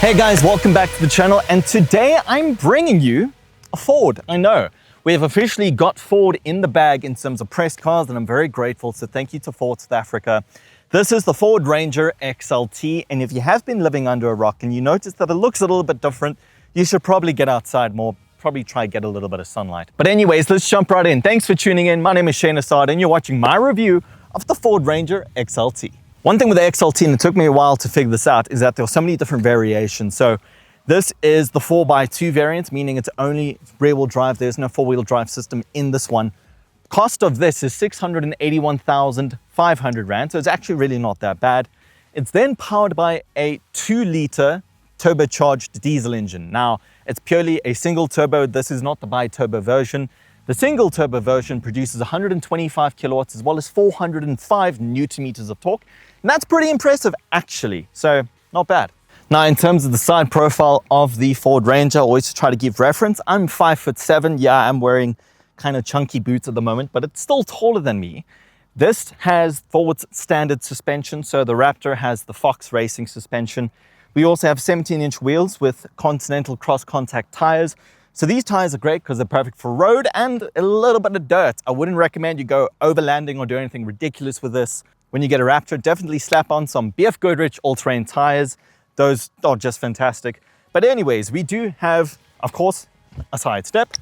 Hey guys, welcome back to the channel, and today I'm bringing you a Ford. I know, we have officially got Ford in the bag in terms of press cars, and I'm very grateful, so thank you to Ford South Africa. This is the Ford Ranger XLT, and if you have been living under a rock and you notice that it looks a little bit different, you should probably get outside more, probably try to get a little bit of sunlight. But anyways, let's jump right in. Thanks for tuning in. My name is Shane Assad, and you're watching my review of the Ford Ranger XLT. One thing with the XLT, and it took me a while to figure this out, is that there are so many different variations. So this is the 4x2 variant, meaning it's only rear-wheel drive. There's no four-wheel drive system in this one. Cost of this is 681,500 Rand, so it's actually really not that bad. It's then powered by a 2-liter turbocharged diesel engine. Now, it's purely a single turbo. This is not the bi-turbo version. The single turbo version produces 125 kilowatts as well as 405 newton meters of torque. And that's pretty impressive, actually. So not bad. Now, in terms of the side profile of the Ford Ranger, I always try to give reference. I'm 5'7". Yeah, I'm wearing kind of chunky boots at the moment, but it's still taller than me. This has forward standard suspension. So the Raptor has the Fox Racing suspension. We also have 17-inch wheels with Continental cross-contact tires. So these tires are great because they're perfect for road and a little bit of dirt. I wouldn't recommend you go overlanding or do anything ridiculous with this. When you get a Raptor, definitely slap on some BF Goodrich all-terrain tires. Those are just fantastic. But anyways, we do have, of course, a side step.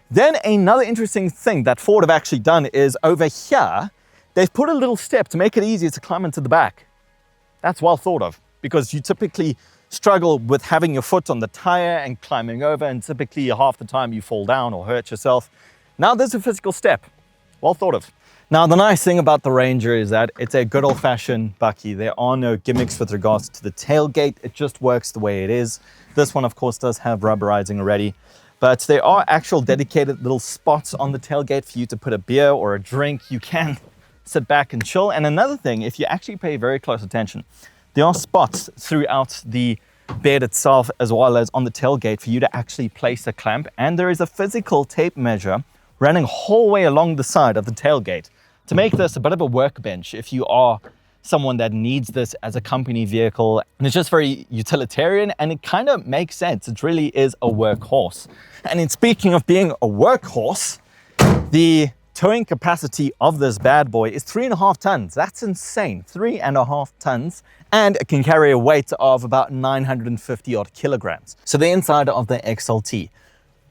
Then another interesting thing that Ford have actually done is over here, they've put a little step to make it easier to climb into the back. That's well thought of, because you typically struggle with having your foot on the tire and climbing over, and typically half the time you fall down or hurt yourself. Now there's a physical step. Well thought of. Now, the nice thing about the Ranger is that it's a good old-fashioned bakkie. There are no gimmicks with regards to the tailgate. It just works the way it is. This one, of course, does have rubberizing already, but there are actual dedicated little spots on the tailgate for you to put a beer or a drink. You can sit back and chill. And another thing, if you actually pay very close attention, there are spots throughout the bed itself as well as on the tailgate for you to actually place a clamp. And there is a physical tape measure running a whole way along the side of the tailgate to make this a bit of a workbench if you are someone that needs this as a company vehicle. And it's just very utilitarian, and it kind of makes sense. It really is a workhorse. And in speaking of being a workhorse, the towing capacity of this bad boy is 3.5 tons. That's insane, 3.5 tons. And it can carry a weight of about 950 odd kilograms. So the inside of the XLT.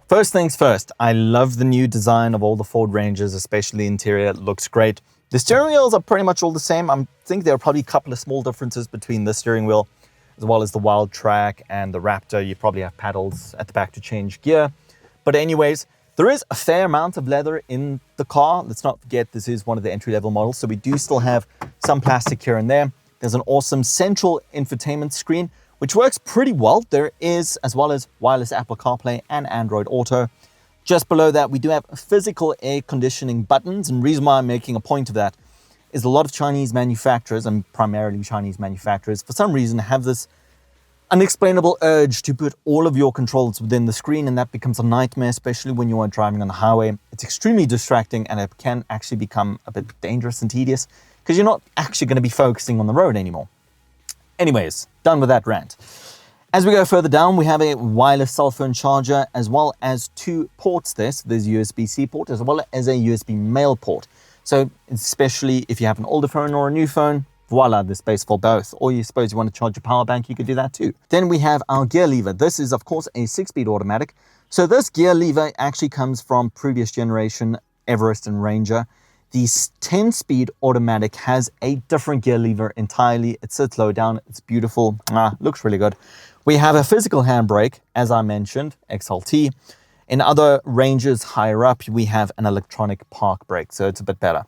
First things first, I love the new design of all the Ford Rangers, especially the interior. It looks great. The steering wheels are pretty much all the same. I think there are probably a couple of small differences between the steering wheel as well as the Wild Track and the Raptor. You probably have paddles at the back to change gear. But anyways, there is a fair amount of leather in the car. Let's not forget this is one of the entry-level models, so we do still have some plastic here and there. There's an awesome central infotainment screen, which works pretty well. There is, as well as wireless Apple CarPlay and Android Auto. Just below that, we do have physical air conditioning buttons. And the reason why I'm making a point of that is a lot of Chinese manufacturers, and primarily Chinese manufacturers, for some reason have this unexplainable urge to put all of your controls within the screen, and that becomes a nightmare, especially when you are driving on the highway. It's extremely distracting, and it can actually become a bit dangerous and tedious because you're not actually going to be focusing on the road anymore. Anyways, done with that rant. As we go further down, we have a wireless cell phone charger as well as 2 ports there. So there's a USB-C port as well as a USB mail port. So especially if you have an older phone or a new phone, voila, there's space for both. Or you suppose you want to charge your power bank, you could do that too. Then we have our gear lever. This is, of course, a 6-speed automatic. So this gear lever actually comes from previous generation Everest and Ranger. The 10-speed automatic has a different gear lever entirely. It sits low down. It's beautiful. Looks really good. We have a physical handbrake, as I mentioned, XLT. In other Rangers higher up, we have an electronic park brake, so it's a bit better.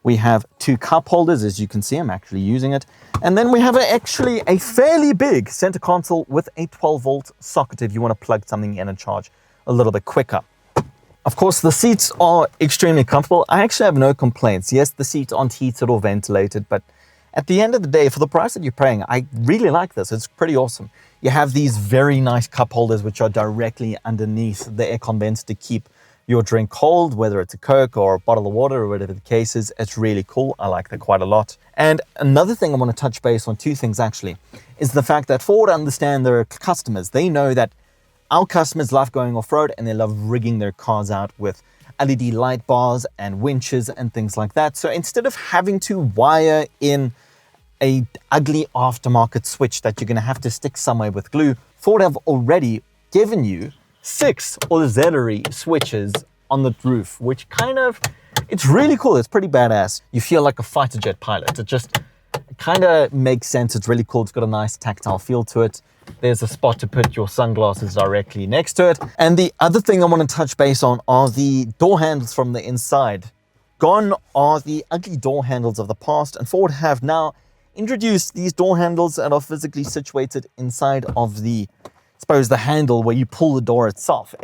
We have 2 cup holders, as you can see. I'm actually using it. And then we have actually a fairly big center console with a 12-volt socket if you want to plug something in and charge a little bit quicker. Of course, the seats are extremely comfortable. I actually have no complaints. Yes, the seats aren't heated or ventilated, but at the end of the day, for the price that you're paying, I really like this. It's pretty awesome. You have these very nice cup holders, which are directly underneath the aircon vents to keep your drink cold, whether it's a Coke or a bottle of water or whatever the case is. It's really cool. I like that quite a lot. And another thing I want to touch base on, two things actually, is the fact that Ford understand their customers. They know that our customers love going off-road and they love rigging their cars out with LED light bars and winches and things like that. So instead of having to wire in a ugly aftermarket switch that you're going to have to stick somewhere with glue, Ford have already given you 6 auxiliary switches on the roof, which it's really cool. It's pretty badass. You feel like a fighter jet pilot. It just kind of makes sense. It's really cool. It's got a nice tactile feel to it. There's a spot to put your sunglasses directly next to it. And the other thing I want to touch base on are the door handles from the inside. Gone are the ugly door handles of the past, and Ford have now introduced these door handles that are physically situated inside of the, I suppose, the handle where you pull the door itself.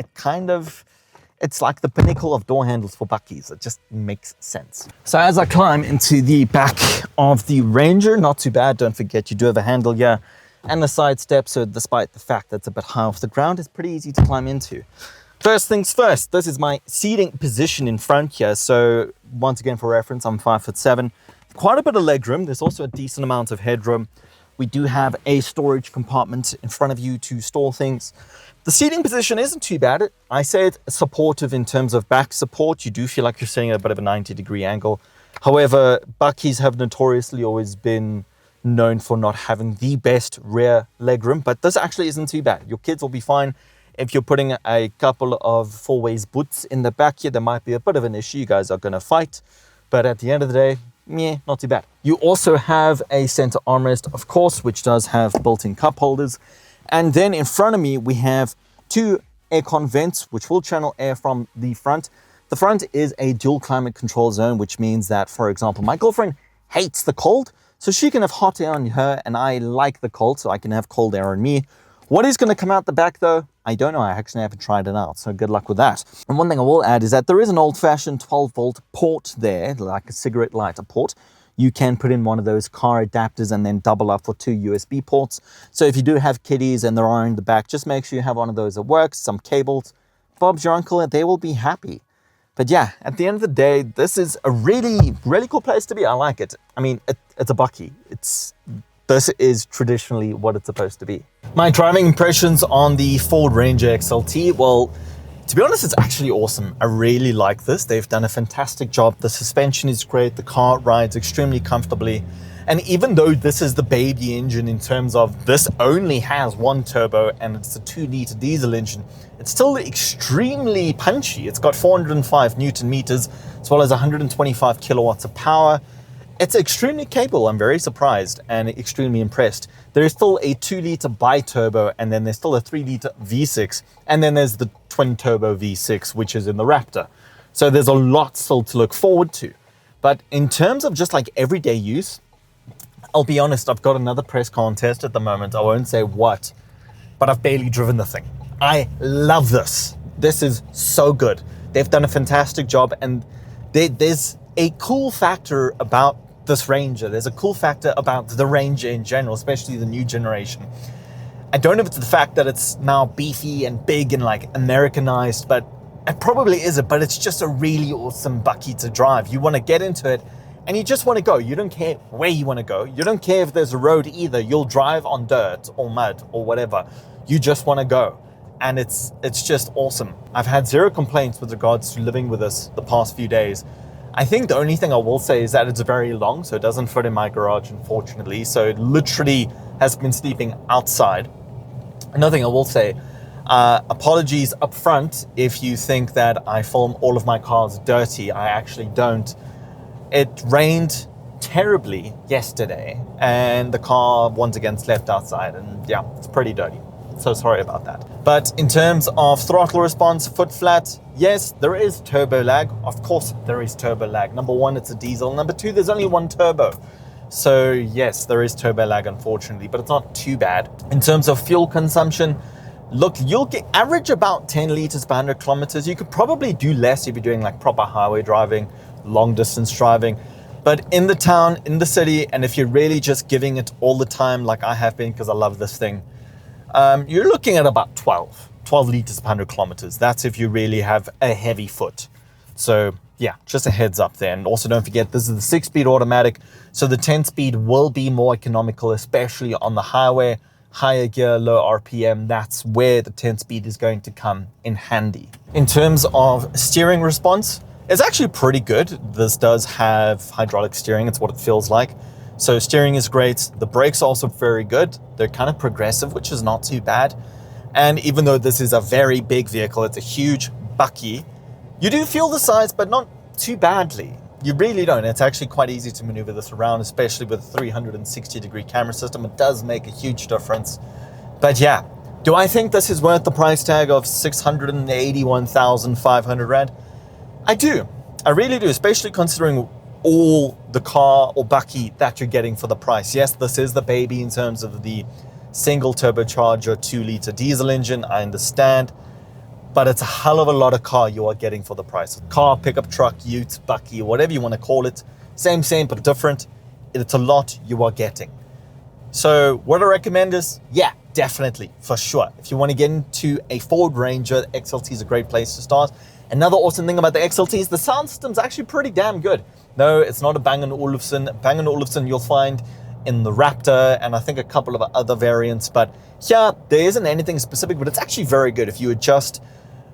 It's like the pinnacle of door handles for bakkies. It just makes sense. So as I climb into the back of the Ranger, not too bad. Don't forget you do have a handle here and a side step. So despite the fact that it's a bit high off the ground, it's pretty easy to climb into. First things first, this is my seating position in front here. So once again, for reference, I'm 5'7". Quite a bit of leg room. There's also a decent amount of headroom. We do have a storage compartment in front of you to store things. The seating position isn't too bad. I say it's supportive in terms of back support. You do feel like you're sitting at a bit of a 90-degree angle. However, bakkies have notoriously always been known for not having the best rear leg room, but this actually isn't too bad. Your kids will be fine. If you're putting a couple of four-ways boots in the back here, there might be a bit of an issue. You guys are going to fight, but at the end of the day, yeah, not too bad. You also have a center armrest, of course, which does have built-in cup holders. And then in front of me, we have 2 aircon vents, which will channel air from the front. The front is a dual climate control zone, which means that, for example, my girlfriend hates the cold, so she can have hot air on her, and I like the cold, so I can have cold air on me. What is going to come out the back, though? I don't know. I actually haven't tried it out, so good luck with that. And one thing I will add is that there is an old-fashioned 12-volt port there, like a cigarette lighter port. You can put in one of those car adapters and then double up for 2 USB ports. So if you do have kiddies and there are in the back, just make sure you have one of those that works, some cables. Bob's your uncle, and they will be happy. But yeah, at the end of the day, this is a really, really cool place to be. I like it. I mean, it's a bakkie. This is traditionally what it's supposed to be. My driving impressions on the Ford Ranger XLT, well, to be honest, it's actually awesome. I really like this. They've done a fantastic job. The suspension is great. The car rides extremely comfortably. And even though this is the baby engine in terms of this only has 1 turbo and it's a 2-liter diesel engine, it's still extremely punchy. It's got 405 Newton meters as well as 125 kilowatts of power. It's extremely capable. I'm very surprised and extremely impressed. There is still a 2-liter bi-turbo, and then there's still a 3-liter V6, and then there's the twin-turbo V6, which is in the Raptor. So there's a lot still to look forward to. But in terms of just like everyday use, I'll be honest, I've got another press car on test at the moment. I won't say what, but I've barely driven the thing. I love this. This is so good. They've done a fantastic job, and there's a cool factor about this Ranger. There's a cool factor about the Ranger in general, especially the new generation. I don't know if it's the fact that it's now beefy and big and like Americanized, but it probably isn't, but it's just a really awesome bakkie to drive. You want to get into it and you just want to go. You don't care where you want to go. You don't care if there's a road either. You'll drive on dirt or mud or whatever. You just want to go. And it's just awesome. I've had 0 complaints with regards to living with us the past few days. I think the only thing I will say is that it's very long, so it doesn't fit in my garage, unfortunately. So it literally has been sleeping outside. Another thing I will say, apologies up front if you think that I film all of my cars dirty. I actually don't. It rained terribly yesterday, and the car once again slept outside, and yeah, it's pretty dirty. So sorry about that. But in terms of throttle response, foot flat, yes, there is turbo lag. Of course there is turbo lag. Number 1, it's a diesel. Number 2, there's only 1 turbo. So yes, there is turbo lag, unfortunately, but it's not too bad. In terms of fuel consumption, look, you'll get average about 10 liters per 100 kilometers. You could probably do less if you're doing like proper highway driving, long distance driving. But in the town, in the city, and if you're really just giving it all the time like I have been because I love this thing, you're looking at about 12. 12 liters per 100 kilometers. That's if you really have a heavy foot. So yeah, just a heads up there. And also don't forget, this is the 6-speed automatic. So the 10-speed will be more economical, especially on the highway, higher gear, low RPM. That's where the 10-speed is going to come in handy. In terms of steering response, it's actually pretty good. This does have hydraulic steering. It's what it feels like. So steering is great. The brakes are also very good. They're kind of progressive, which is not too bad. And even though this is a very big vehicle, it's a huge bakkie, you do feel the size, but not too badly. You really don't. It's actually quite easy to maneuver this around, especially with a 360-degree camera system. It does make a huge difference. But yeah, do I think this is worth the price tag of 681,500 Rand? I do. I really do, especially considering all the car or bakkie that you're getting for the price. Yes, this is the baby in terms of the single turbocharger 2-liter diesel engine, I understand, but it's a hell of a lot of car you are getting for the price. Car, pickup truck, ute, bakkie, whatever you want to call it. Same, but different. It's a lot you are getting. So what I recommend is, yeah, definitely, for sure. If you want to get into a Ford Ranger, the XLT is a great place to start. Another awesome thing about the XLT is the sound system's actually pretty damn good. No, it's not a Bang & Olufsen. Bang & Olufsen you'll find in the Raptor and I think a couple of other variants, but here there isn't anything specific, but it's actually very good. If you adjust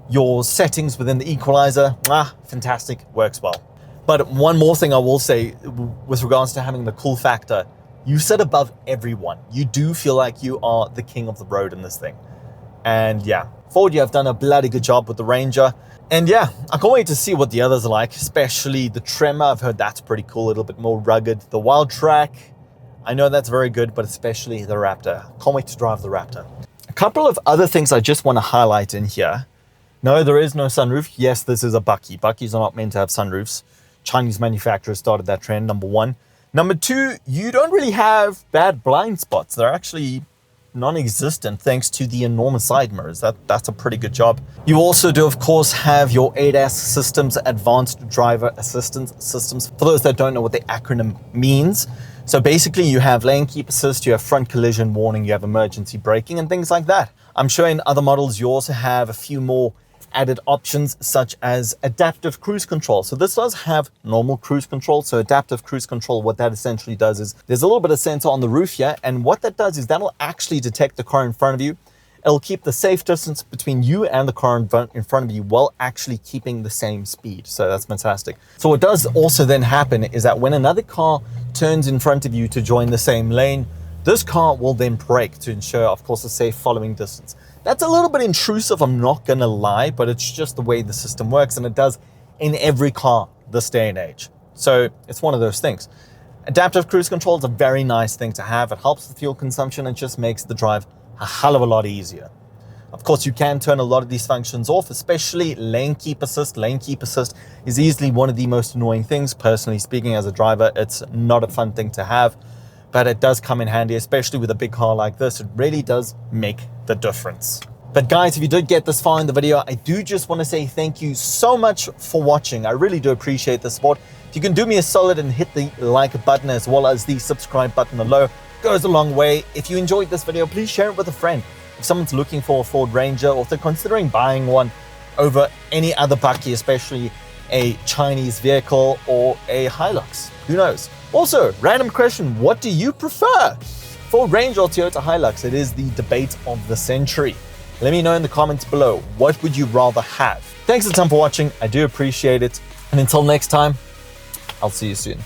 your settings within the equalizer, fantastic, works well. But one more thing I will say with regards to having the cool factor, you sit above everyone. You do feel like you are the king of the road in this thing. And yeah, Ford, you have done a bloody good job with the Ranger. And yeah, I can't wait to see what the others are like, especially the Tremor. I've heard that's pretty cool, a little bit more rugged. The Wild Track, I know that's very good, but especially the Raptor. Can't wait to drive the Raptor. A couple of other things I just want to highlight in here. No, there is no sunroof. Yes, this is a bakkie. Bakkies are not meant to have sunroofs. Chinese manufacturers started that trend, number one. Number two, you don't really have bad blind spots. They're actually non-existent thanks to the enormous side mirrors. That's a pretty good job. You also do, of course, have your ADAS systems, advanced driver assistance systems. For those that don't know what the acronym means, so basically you have lane keep assist, you have front collision warning, you have emergency braking and things like that. I'm sure in other models you also have a few more added options such as adaptive cruise control. So this does have normal cruise control. So adaptive cruise control, what that essentially does is there's a little bit of sensor on the roof here. And what that does is that'll actually detect the car in front of you. It'll keep the safe distance between you and the car in front of you while actually keeping the same speed. So that's fantastic. So what does also then happen is that when another car turns in front of you to join the same lane, this car will then brake to ensure, of course, a safe following distance. That's a little bit intrusive, I'm not gonna lie, but it's just the way the system works, and it does in every car this day and age. So it's one of those things. Adaptive cruise control is a very nice thing to have. It helps with fuel consumption and just makes the drive a hell of a lot easier. Of course, you can turn a lot of these functions off, especially lane keep assist. Lane keep assist is easily one of the most annoying things. Personally speaking, as a driver, it's not a fun thing to have, but it does come in handy, especially with a big car like this. It really does make the difference. But guys, if you did get this far in the video, I do just want to say thank you so much for watching. I really do appreciate the support. If you can do me a solid and hit the like button as well as the subscribe button below, goes a long way. If you enjoyed this video, please share it with a friend. If someone's looking for a Ford Ranger or if they're considering buying one over any other bakkie, especially a Chinese vehicle or a Hilux, who knows? Also, random question, what do you prefer? Ford Ranger or Toyota Hilux? It is the debate of the century. Let me know in the comments below, what would you rather have? Thanks a ton for watching, I do appreciate it. And until next time, I'll see you soon.